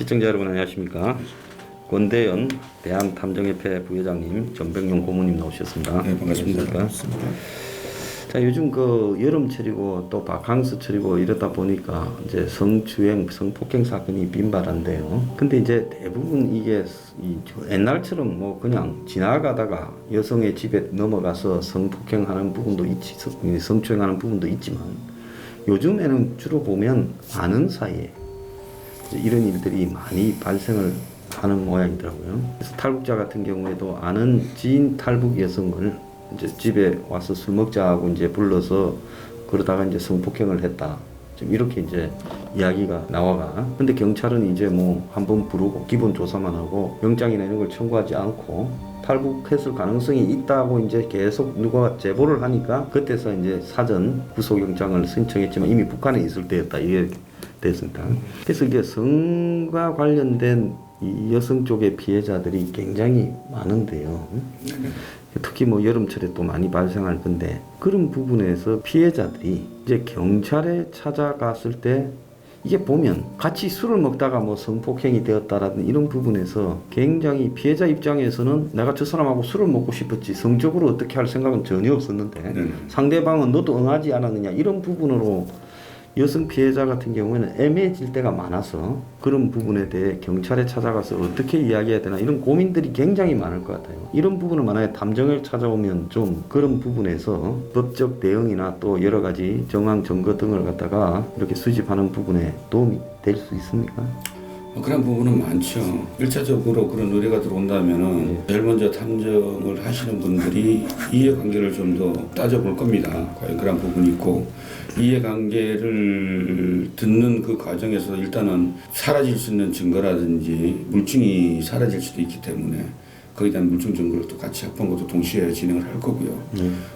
시청자 여러분 안녕하십니까. 권대현 대한탐정협회 부회장님, 정병용 고모님 나오셨습니다. 네, 반갑습니다. 자, 요즘 그 여름철이고 또 바캉스철이고 이러다 보니까 이제 성추행, 성폭행 사건이 빈발한데요. 근데 이제 대부분 이게 옛날처럼 뭐 그냥 지나가다가 여성의 집에 넘어가서 성폭행하는 부분도 있지, 성추행하는 부분도 있지만 요즘에는 주로 보면 아는 사이에 이런 일들이 많이 발생을 하는 모양이더라고요. 그래서 탈북자 같은 경우에도 아는 지인 탈북 여성을 이제 집에 와서 술 먹자고 이제 불러서 그러다가 이제 성폭행을 했다. 좀 이렇게 이제 이야기가 나와가. 근데 경찰은 이제 뭐 한번 부르고 기본 조사만 하고 영장이나 이런 걸 청구하지 않고 탈북했을 가능성이 있다고 이제 계속 누가 제보를 하니까 그때서 이제 사전 구속영장을 신청했지만 이미 북한에 있을 때였다. 이게 됐습니다. 그래서 이게 성과 관련된 이 여성 쪽의 피해자들이 굉장히 많은데요. 특히 뭐 여름철에 또 많이 발생할 건데 그런 부분에서 피해자들이 이제 경찰에 찾아갔을 때 이게 보면 같이 술을 먹다가 뭐 성폭행이 되었다라든 이런 부분에서 굉장히 피해자 입장에서는 내가 저 사람하고 술을 먹고 싶었지 성적으로 어떻게 할 생각은 전혀 없었는데 상대방은 너도 응하지 않았느냐 이런 부분으로 여성 피해자 같은 경우에는 애매해질 때가 많아서 그런 부분에 대해 경찰에 찾아가서 어떻게 이야기해야 되나 이런 고민들이 굉장히 많을 것 같아요. 이런 부분을 만약에 탐정을 찾아오면 좀 그런 부분에서 법적 대응이나 또 여러 가지 정황 증거 등을 갖다가 이렇게 수집하는 부분에 도움이 될 수 있습니까? 그런 부분은 많죠. 1차적으로 그런 의뢰가 들어온다면은 제일 먼저 탐정을 하시는 분들이 이해관계를 좀 더 따져볼 겁니다. 과연 그런 부분이 있고 이해관계를 듣는 그 과정에서 일단은 사라질 수 있는 증거라든지 물증이 사라질 수도 있기 때문에 거기에 대한 물증 증거를 또 같이 합한 것도 동시에 진행을 할 거고요.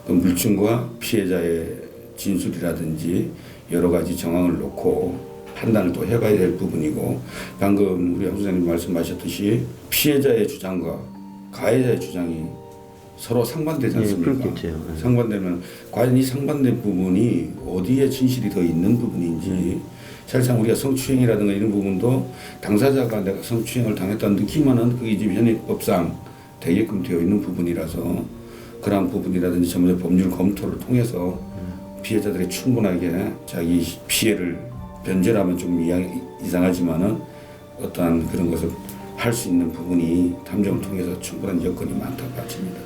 그 물증과 피해자의 진술이라든지 여러 가지 정황을 놓고 판단을 또 해가야 될 부분이고 방금 우리 양 소장님 말씀하셨듯이 피해자의 주장과 가해자의 주장이 서로 상반되지 않습니까? 그렇겠죠. 상반되면 과연 이 상반된 부분이 어디에 진실이 더 있는 부분인지 사실상 우리가 성추행이라든가 이런 부분도 당사자가 내가 성추행을 당했다는 느끼면은 그게 지금 현행법상 되게끔 되어 있는 부분이라서 그러한 부분이라든지 전문적 법률 검토를 통해서 피해자들이 충분하게 자기 피해를 변절하면 좀 이상하지만은 어떠한 그런 것을 할 수 있는 부분이 탐정을 통해서 충분한 여건이 많다고 봐집니다.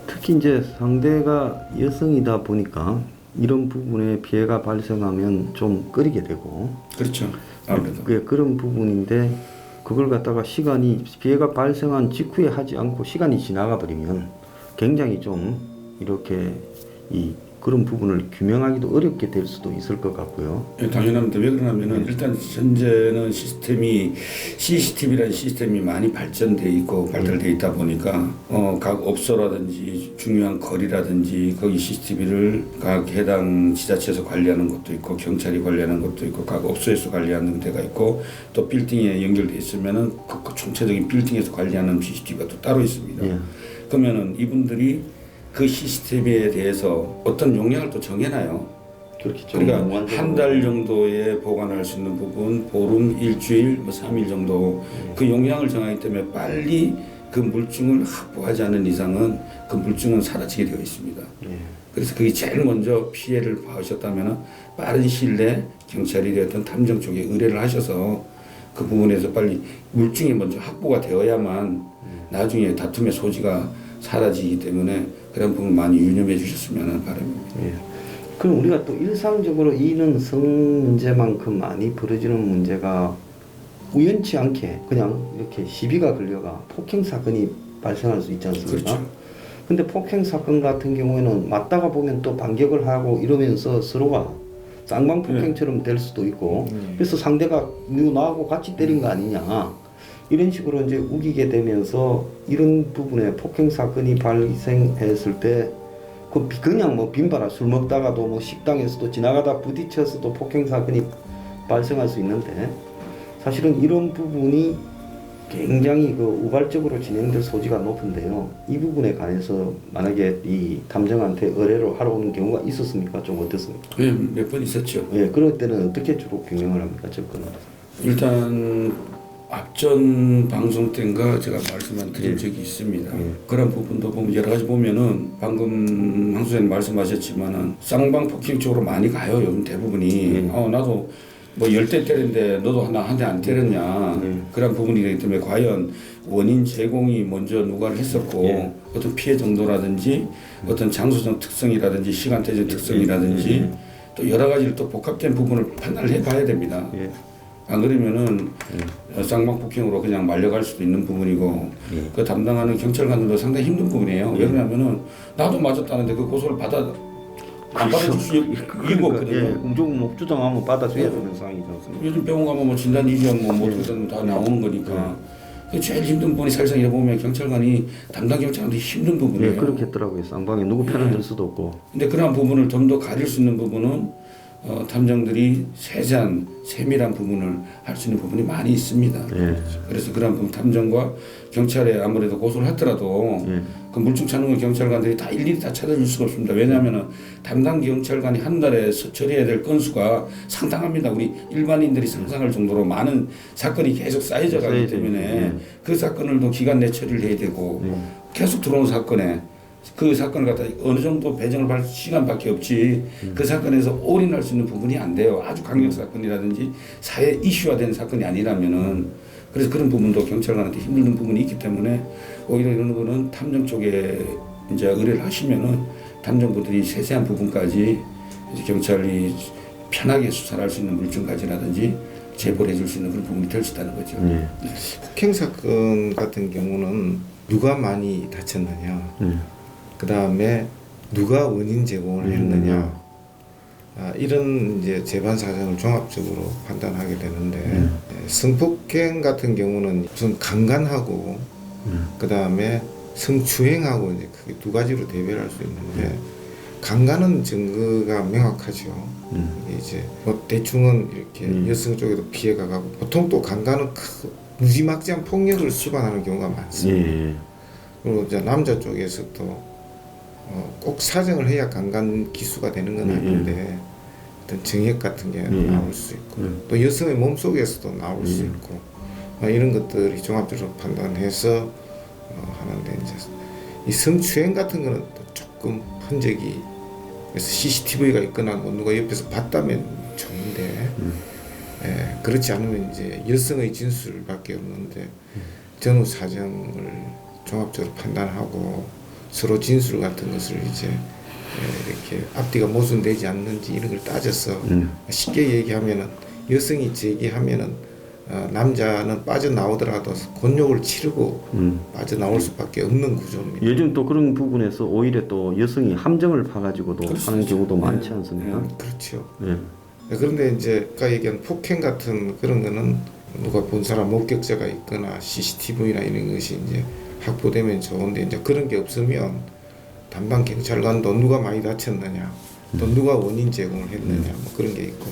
특히 이제 상대가 여성이다 보니까 이런 부분에 피해가 발생하면 좀 꺼리게 되고 그렇죠. 아무래도 그런 부분인데 그걸 갖다가 시간이 피해가 발생한 직후에 하지 않고 시간이 지나가 버리면 굉장히 좀 이렇게 그런 부분을 규명하기도 어렵게 될 수도 있을 것 같고요. 예, 당연합니다. 왜 그러냐면은 일단 현재는 CCTV라는 시스템이 많이 발전돼 있고 발달돼 있다 보니까 각 업소라든지 중요한 거리라든지 거기 CCTV를 각 해당 지자체에서 관리하는 것도 있고 경찰이 관리하는 것도 있고 각 업소에서 관리하는 데가 있고 또 빌딩에 연결돼 있으면은 그 총체적인 빌딩에서 관리하는 CCTV가 또 따로 있습니다. 예. 그러면은 이분들이 그 시스템에 대해서 어떤 용량을 또 정해놔요. 그렇겠죠. 그러니까 한 달 정도에 보관할 수 있는 부분, 보름, 일주일, 3일 정도 그 용량을 정하기 때문에 빨리 그 물증을 확보하지 않는 이상은 그 물증은 사라지게 되어 있습니다. 그래서 그게 제일 먼저 피해를 봐오셨다면 빠른 시일 내에 경찰이 되었던 탐정 쪽에 의뢰를 하셔서 그 부분에서 빨리 물증이 먼저 확보가 되어야만 나중에 다툼의 소지가 사라지기 때문에 그런 부분 많이 유념해 주셨으면 바랍니다. 예. 그럼 우리가 또 일상적으로 이런 성 문제만큼 많이 벌어지는 문제가 우연치 않게 그냥 이렇게 시비가 걸려가 폭행 사건이 발생할 수 있지 않습니까? 그렇죠. 근데 폭행 사건 같은 경우에는 맞다가 보면 또 반격을 하고 이러면서 서로가 쌍방폭행처럼 될 수도 있고 그래서 상대가 나하고 같이 때린 거 아니냐 이런 식으로 이제 우기게 되면서 이런 부분에 폭행 사건이 발생했을 때 그냥 뭐 빈발아 술 먹다가도 뭐 식당에서도 지나가다 부딪혀서도 폭행 사건이 발생할 수 있는데 사실은 이런 부분이 굉장히 우발적으로 진행될 소지가 높은데요. 이 부분에 관해서 만약에 이 탐정한테 의뢰를 하러 오는 경우가 있었습니까? 좀 어떻습니까? 예, 몇 번 있었죠. 예, 그럴 때는 어떻게 주로 규명을 합니까? 접근을? 일단 앞전 방송 때인가 제가 말씀한 드린 적이 있습니다. 그런 부분도 보면 여러 가지 보면은 방금 황 소장님 말씀하셨지만은 쌍방폭행 쪽으로 많이 가요. 요즘 대부분이. 나도 뭐 10대 때렸는데 너도 하나 한 대 안 때렸냐. 그런 부분이기 때문에 과연 원인 제공이 먼저 누가를 했었고 어떤 피해 정도라든지 어떤 장소적 특성이라든지 시간대적 특성이라든지 또 여러 가지를 또 복합된 부분을 판단을 해봐야 됩니다. 안 그러면은 쌍방폭행으로 그냥 말려갈 수도 있는 부분이고 그 담당하는 경찰관들도 상당히 힘든 부분이에요. 왜냐하면은 나도 맞았다는데 그 고소를 안 받아줄 수 이유가 없거든요. 공정목 주장하면 받아줘야 되는 상황이죠. 요즘 병원 가면 뭐 진단 이주하면 뭐 어떻게든 다 나오는 거니까 그 제일 힘든 부분이 사실상 이래 보면 경찰관이 담당 경찰관도 힘든 부분이에요. 그렇게 했더라고요. 쌍방에 누구 편을 들 수도 없고. 근데 그러한 부분을 좀 더 가릴 수 있는 부분은 탐정들이 세세한 세밀한 부분을 할 수 있는 부분이 많이 있습니다. 그래서 그런 부분 탐정과 경찰에 아무래도 고소를 하더라도 그 물증 찾는 거 경찰관들이 다 일일이 다 찾아줄 수가 없습니다. 왜냐하면 담당 경찰관이 한 달에 처리해야 될 건수가 상당합니다. 우리 일반인들이 상상할 정도로 많은 사건이 계속 쌓여져 가기 때문에 그 사건을도 기간 내 처리를 해야 되고 계속 들어오는 사건에 그 사건을 갖다 어느 정도 배정을 받을 시간밖에 없지 그 사건에서 올인할 수 있는 부분이 안 돼요. 아주 강력 사건이라든지 사회 이슈화된 사건이 아니라면은 그래서 그런 부분도 경찰관한테 힘든 부분이 있기 때문에 오히려 이런 거는 탐정 쪽에 이제 의뢰를 하시면은 탐정부들이 세세한 부분까지 이제 경찰이 편하게 수사를 할 수 있는 물증까지라든지 제보를 해줄 수 있는 그런 부분이 될 수 있다는 거죠. 폭행 사건 같은 경우는 누가 많이 다쳤느냐, 그 다음에 누가 원인 제공을 했느냐, 이런 이제 재반 사정을 종합적으로 판단하게 되는데 성폭행 같은 경우는 우선 강간하고 그 다음에 성추행하고 이제 크게 두 가지로 대별할 수 있는데 강간은 증거가 명확하죠. 이게 이제 뭐 대충은 이렇게 여성 쪽에도 피해가 가고 보통 또 강간은 무지막지한 폭력을 수반하는 경우가 많습니다. 그리고 이제 남자 쪽에서도 꼭 사정을 해야 강간 기수가 되는 건 아닌데 어떤 정액 같은 게 나올 수 있고 또 여성의 몸속에서도 나올 수 있고 이런 것들이 종합적으로 판단해서 하는데 이제 이 성추행 같은 거는 또 조금 흔적이 그래서 CCTV가 있거나 뭐 누가 옆에서 봤다면 좋은데 그렇지 않으면 이제 여성의 진술밖에 없는데 전후 사정을 종합적으로 판단하고 서로 진술 같은 것을 이제 이렇게 앞뒤가 모순되지 않는지 이런 걸 따져서 쉽게 얘기하면은 여성이 제기하면은 남자는 빠져나오더라도 곤욕을 치르고 빠져나올 수밖에 없는 구조입니다. 요즘 또 그런 부분에서 오히려 또 여성이 함정을 파가지고도 하는 경우도 많지 않습니까? 그렇죠. 그런데 이제 아까 얘기한 폭행 같은 그런 거는 누가 본 사람 목격자가 있거나 CCTV나 이런 것이 이제 확보되면 좋은데 이제 그런 게 없으면 담당 경찰관도 누가 많이 다쳤느냐 또 누가 원인 제공을 했느냐 뭐 그런 게 있고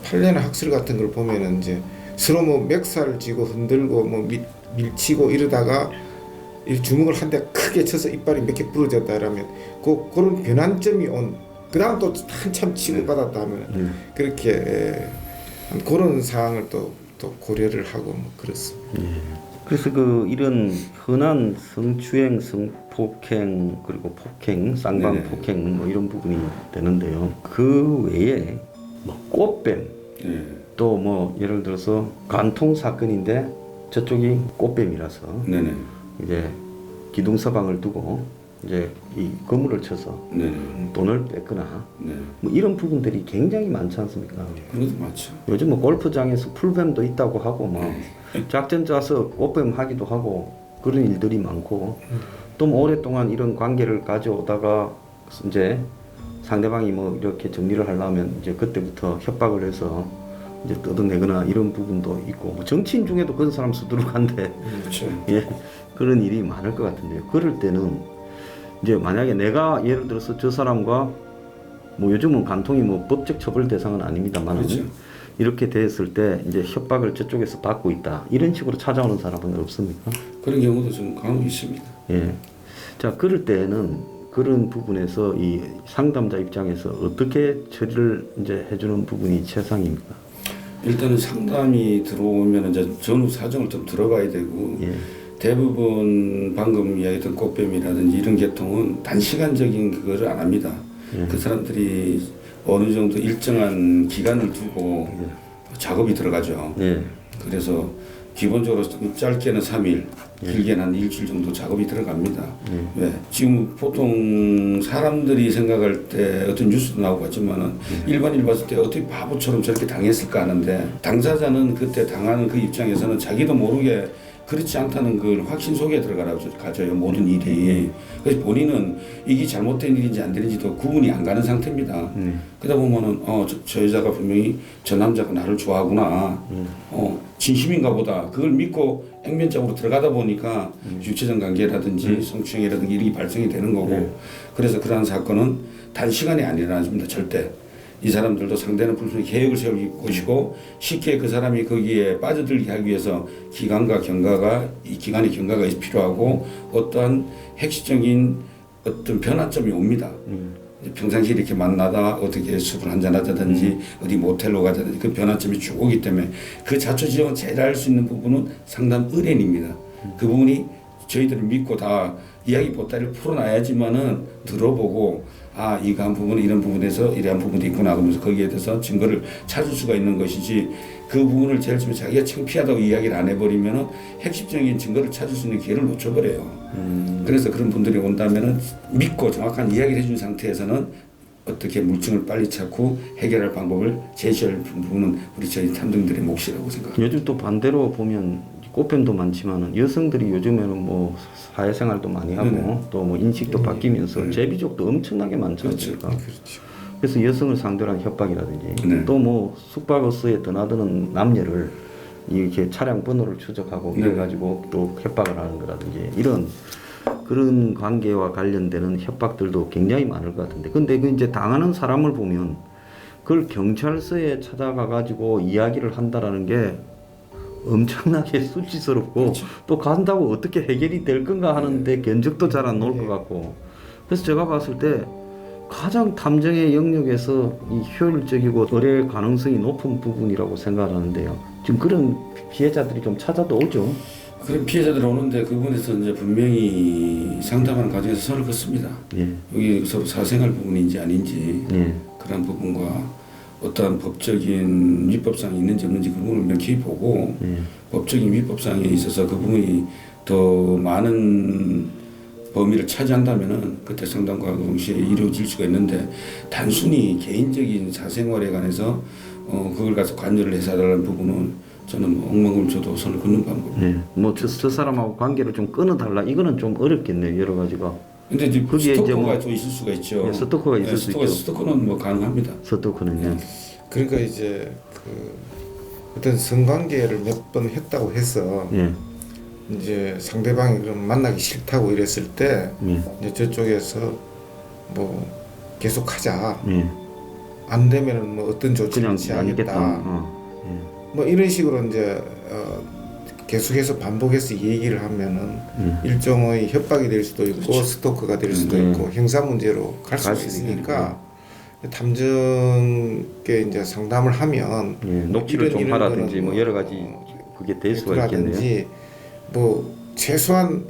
판례나 학설 같은 걸 보면은 이제 서로 뭐 멱살을 쥐고 흔들고 뭐 밀치고 이러다가 이 주먹을 한 대 크게 쳐서 이빨이 몇 개 부러졌다 그러면 그런 변환점이 온 그다음 또 한참 치고 받았다 하면 그렇게 그런 상황을 또 고려를 하고 뭐 그렇습니다. 그래서 이런 흔한 성추행, 성폭행 그리고 폭행, 쌍방폭행 뭐 이런 부분이 되는데요. 그 외에 뭐 꽃뱀 또 뭐 예를 들어서 간통 사건인데 저쪽이 꽃뱀이라서 이제 기둥 서방을 두고 이제 이 건물을 쳐서 돈을 뺏거나 뭐 이런 부분들이 굉장히 많지 않습니까? 그것도 많죠. 요즘 뭐 골프장에서 풀뱀도 있다고 하고 막 작전 짜서 꽃뱀 하기도 하고 그런 일들이 많고 또 뭐 오랫동안 이런 관계를 가져오다가 이제 상대방이 뭐 이렇게 정리를 하려면 이제 그때부터 협박을 해서 이제 뜯어내거나 이런 부분도 있고 뭐 정치인 중에도 그런 사람 수두룩한데 그런 일이 많을 것 같은데요. 그럴 때는 이제 만약에 내가 예를 들어서 저 사람과 뭐 요즘은 간통이 뭐 법적 처벌 대상은 아닙니다만 이렇게 됐을 때 이제 협박을 저쪽에서 받고 있다 이런 식으로 찾아오는 사람은 없습니까? 그런 경우도 좀 간혹 있습니다. 자 그럴 때는 그런 부분에서 이 상담자 입장에서 어떻게 처리를 이제 해주는 부분이 최상입니까? 일단은 상담이 들어오면 이제 전후 사정을 좀 들어봐야 되고 예. 대부분 방금 이야기했던 꽃뱀이라든지 이런 계통은 단시간적인 그거를 안 합니다. 그 사람들이 어느 정도 일정한 기간을 두고 작업이 들어가죠. 예. 그래서 기본적으로 짧게는 3일, 길게는 한 일주일 정도 작업이 들어갑니다. 왜? 지금 보통 사람들이 생각할 때 어떤 뉴스도 나오고 했지만은 일반인을 봤을 때 어떻게 바보처럼 저렇게 당했을까 하는데 당사자는 그때 당하는 그 입장에서는 자기도 모르게 그렇지 않다는 걸 확신 속에 들어가라고 가져요. 모든 일이. 그래서 본인은 이게 잘못된 일인지 안 되는지도 구분이 안 가는 상태입니다. 그러다 보면은 저 여자가 분명히 저 남자가 나를 좋아하구나. 진심인가 보다. 그걸 믿고 액면적으로 들어가다 보니까 육체적 관계라든지 성추행이라든지 이런 게 발생이 되는 거고 그래서 그러한 사건은 단시간에 안 일어나집니다. 절대. 이 사람들도 상대는 불순히 계획을 세울 것이고 쉽게 그 사람이 거기에 빠져들게 하기 위해서 기간의 경과가 필요하고 어떠한 핵심적인 어떤 변화점이 옵니다. 평상시에 이렇게 만나다 어떻게 술을 한잔하자든지 어디 모텔로 가자든지 그 변화점이 쭉 오기 때문에 그 자초지종을 제일 알 수 있는 부분은 상담 의뢰인입니다. 그 부분이 저희들을 믿고 다 이야기 보따리를 풀어놔야지만은 들어보고 이거 한 부분은 이런 부분에서 이러한 부분도 있구나 하면서 거기에 대해서 증거를 찾을 수가 있는 것이지 그 부분을 제일 처음에 자기가 창피하다고 이야기를 안 해버리면은 핵심적인 증거를 찾을 수 있는 기회를 놓쳐버려요. 그래서 그런 분들이 온다면은 믿고 정확한 이야기를 해준 상태에서는 어떻게 물증을 빨리 찾고 해결할 방법을 제시할 부분은 우리 저희 탐정들의 몫이라고 생각합니다. 요즘 또 반대로 보면 꽃뱀도 많지만은 여성들이 요즘에는 뭐 사회생활도 많이 하고 또 뭐 인식도 바뀌면서 제비족도 엄청나게 많지 않습니까? 그래서 여성을 상대로 한 협박이라든지 또 뭐 숙박업소에 드나드는 남녀를 이렇게 차량 번호를 추적하고 이래가지고 또 협박을 하는 거라든지 이런 그런 관계와 관련되는 협박들도 굉장히 많을 것 같은데 근데 그 이제 당하는 사람을 보면 그걸 경찰서에 찾아가 가지고 이야기를 한다라는 게 엄청나게 수치스럽고 또 간다고 어떻게 해결이 될 건가 하는데 견적도 잘 안 나올 것 같고 그래서 제가 봤을 때 가장 탐정의 영역에서 이 효율적이고 의뢰 가능성이 높은 부분이라고 생각하는데요. 지금 그런 피해자들이 좀 찾아도 오죠. 그런 피해자들 오는데 그 부분에서 이제 분명히 상담하는 과정에서 선을 긋습니다. 예. 여기 서로 사생활 부분인지 아닌지 예. 그런 부분과 어떠한 법적인 위법사항이 있는지 없는지 그 부분을 명쾌히 보고 법적인 위법사항에 있어서 그 부분이 더 많은 범위를 차지한다면은 그때 상담과 동시에 이루어질 수가 있는데 단순히 개인적인 사생활에 관해서 그걸 가서 관여를 해서달라는 부분은 저는 뭐 엉망을 줘도 선을 긋는 방법. 뭐저 사람하고 관계를 좀 끊어달라 이거는 좀 어렵겠네요 여러 가지가. 근데 이제 거기에 스토커가 이제 또 있을 수가 있죠. 예, 스토커가 있을 수 있죠. 스토커는 뭐 가능합니다. 스토커는요. 그러니까 이제 그 어떤 성관계를 몇 번 했다고 해서 예. 이제 상대방이 그럼 만나기 싫다고 이랬을 때 예. 이제 저쪽에서 뭐 계속하자. 예. 안 되면은 뭐 어떤 조치를 그냥 취하겠다. 아니겠다. 뭐 이런 식으로 이제 계속해서 반복해서 얘기를 하면은 일종의 협박이 될 수도 있고 스토커가 될 수도 있고 형사 문제로 갈 수가 있으니까 탐정께 이제 상담을 하면 녹취를 좀 이런 하라든지 거는 뭐 여러 가지 그게 될 수가 있겠네요. 라든지 뭐 최소한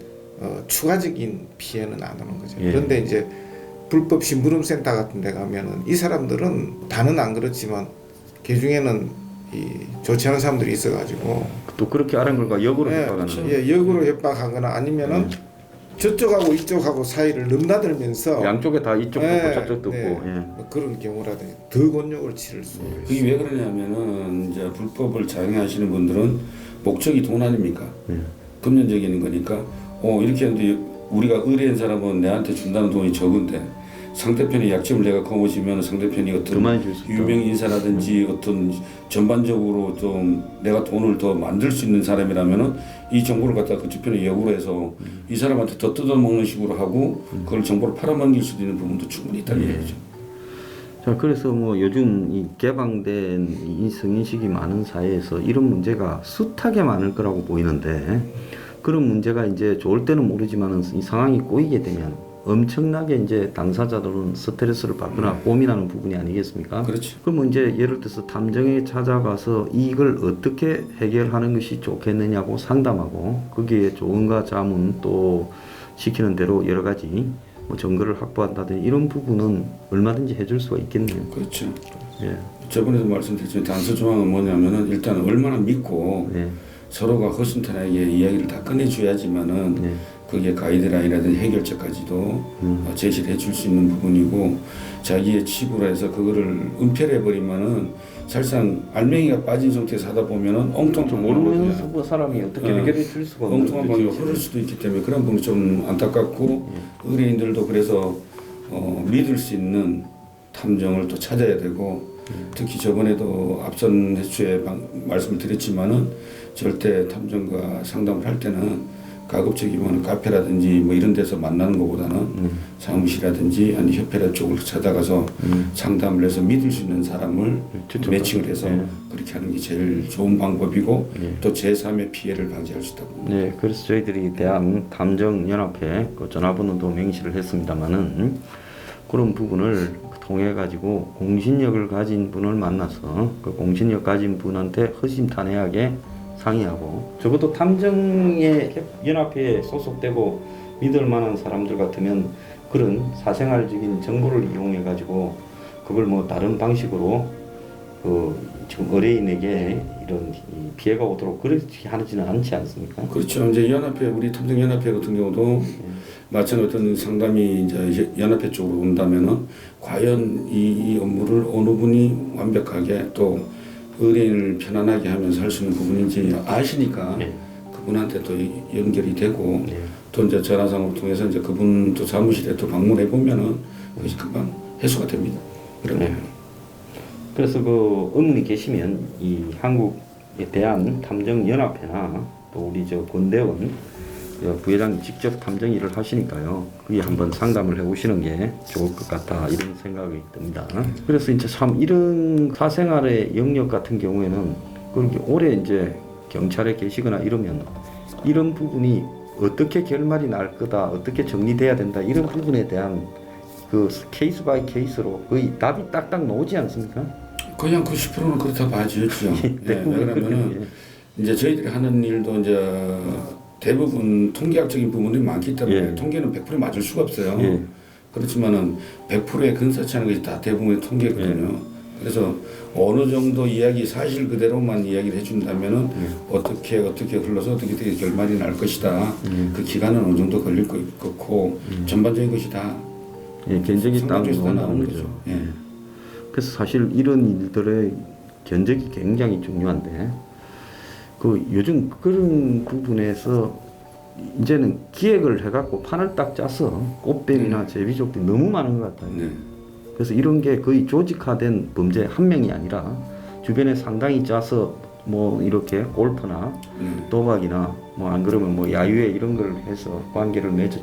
추가적인 피해는 안 오는 거죠. 그런데 이제 불법 심부름센터 같은 데 가면은 이 사람들은 다는 안 그렇지만 그 중에는 이 좋지 않은 사람들이 있어가지고 또 그렇게 아는 걸과 역으로 협박하는 그렇죠. 역으로 협박하거나 아니면은 저쪽하고 이쪽하고 사이를 넘나들면서 양쪽에 다 이쪽도 있고 저쪽도 있고 뭐 그런 경우라든지 더 곤욕을 치를 수 있어요. 그게 왜 그러냐면은 이제 불법을 자행하시는 분들은 목적이 돈 아닙니까? 금전적인 거니까 이렇게 하는데 우리가 의뢰한 사람은 내한테 준다는 돈이 적은데 상대편의 약점을 내가 거머쥐면 상대편이 어떤 유명 인사라든지 어떤 전반적으로 좀 내가 돈을 더 만들 수 있는 사람이라면은 이 정보를 갖다가 그쪽 편에 역으로 해서 이 사람한테 더 뜯어먹는 식으로 하고 그걸 정보를 팔아넘길 수도 있는 부분도 충분히 있다는 얘기죠. 자, 그래서 뭐 요즘 이 개방된 이 성인식이 많은 사회에서 이런 문제가 숱하게 많을 거라고 보이는데 그런 문제가 이제 좋을 때는 모르지만은 이 상황이 꼬이게 되면 엄청나게 이제 당사자들은 스트레스를 받거나 고민하는 부분이 아니겠습니까? 그렇죠. 그러면 이제 예를 들어서 탐정에 찾아가서 이걸 어떻게 해결하는 것이 좋겠느냐고 상담하고 거기에 조언과 자문 또 시키는 대로 여러 가지 뭐 정보를 확보한다든지 이런 부분은 얼마든지 해줄 수가 있겠네요. 그렇죠. 예. 저번에도 말씀드렸지만 단서 조항은 뭐냐면은 일단 얼마나 믿고 네. 서로가 허심탄회하게 이야기를 다 꺼내줘야지만은 네. 그게 가이드라인이라든지 해결책까지도 제시를 해줄 수 있는 부분이고 자기의 칩으로 해서 그거를 은폐해버리면은 사실상 알맹이가 빠진 상태에서 하다 보면은 엉뚱한 모르면서 뭐 사람이 어떻게 해결해 줄 수가 없는 엉뚱한 방향으로 거지. 흐를 수도 있기 때문에 그런 부분이 좀 안타깝고 의뢰인들도 그래서 믿을 수 있는 탐정을 또 찾아야 되고 특히 저번에도 앞선 횟수에 말씀을 드렸지만은 절대 탐정과 상담을 할 때는 가급적이면 카페라든지 뭐 이런 데서 만나는 것보다는 사무실이라든지 아니 협회라 쪽으로 찾아가서 상담을 해서 믿을 수 있는 사람을 매칭을 해서 그렇게 하는 게 제일 좋은 방법이고 또 제3의 피해를 방지할 수 있다고. 네, 그래서 저희들이 대한탐정연합회 그 전화번호도 명시를 했습니다만은 그런 부분을 통해 가지고 공신력을 가진 분을 만나서 그 공신력 가진 분한테 허심탄회하게 상의하고 적어도 탐정의 연합회에 소속되고 믿을 만한 사람들 같으면 그런 사생활적인 정보를 이용해 가지고 그걸 뭐 다른 방식으로 그 지금 의뢰인에게 이런 피해가 오도록 그렇게 하지는 않지 않습니까? 그렇죠. 이제 연합회 우리 탐정연합회 같은 경우도 마찬가지 어떤 상담이 이제 연합회 쪽으로 온다면은 과연 이 업무를 어느 분이 완벽하게 또 의뢰인을 편안하게 하면서 할 수 있는 부분인지 아시니까 그분한테 또 연결이 되고 또 이제 전화상으로 통해서 이제 그분 또 사무실에 또 방문해 보면은 그것이 금방 해소가 됩니다. 그러면 그래서 그 의문이 계시면 이 한국에 대한 탐정연합회나 또 우리 저 권대원 부회장님 직접 탐정 일을 하시니까요. 그게 한번 상담을 해보시는 게 좋을 것 같다 이런 생각이 듭니다. 그래서 이제 참 이런 사생활의 영역 같은 경우에는 그렇게 오래 이제 경찰에 계시거나 이러면 이런 부분이 어떻게 결말이 날 거다, 어떻게 정리돼야 된다 이런 부분에 대한 그 케이스 바이 케이스로 거의 답이 딱딱 나오지 않습니까? 그냥 90%는 그렇다 봐야죠. 왜 그러면은 이제 저희들이 하는 일도 이제 대부분 통계학적인 부분이 많기 때문에 통계는 100% 맞을 수가 없어요. 그렇지만은 100%에 근사치 않은 것이 다 대부분의 통계거든요. 그래서 어느 정도 이야기 사실 그대로만 이야기를 해준다면은 어떻게 흘러서 어떻게 결말이 날 것이다. 그 기간은 어느 정도 걸릴 거고 전반적인 것이 다 견적이 딱 상당적으로 나오는 거죠. 그래서 사실 이런 일들의 견적이 굉장히 중요한데 그 요즘 그런 부분에서 이제는 기획을 해갖고 판을 딱 짜서 꽃뱀이나 제비족들이 너무 많은 것 같아요. 그래서 이런 게 거의 조직화된 범죄 한 명이 아니라 주변에 상당히 짜서 뭐 이렇게 골프나 도박이나 뭐 안 그러면 뭐 야유회 이런 걸 해서 관계를 맺어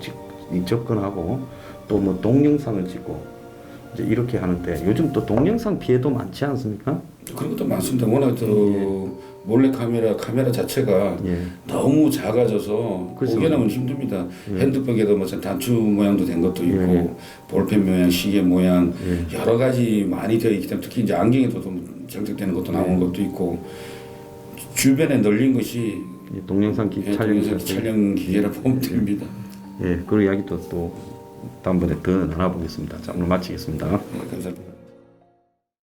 접근하고 또 뭐 동영상을 찍고 이제 이렇게 하는데 요즘 또 동영상 피해도 많지 않습니까? 그런 것도 많습니다. 워낙 또 몰래 카메라 자체가 너무 작아져서 보기에는 힘듭니다. 핸드백에도 뭐 단추 모양도 된 것도 있고 볼펜 모양, 시계 모양 여러 가지 많이 되어 있기 때문에 특히 이제 안경에도 좀 장착되는 것도 나오는 것도 있고 주변에 널린 것이 동영상 촬영 기계라 보면 됩니다. 그 이야기도 또 다음번에 더 나눠보겠습니다. 자, 오늘 마치겠습니다. 감사합니다.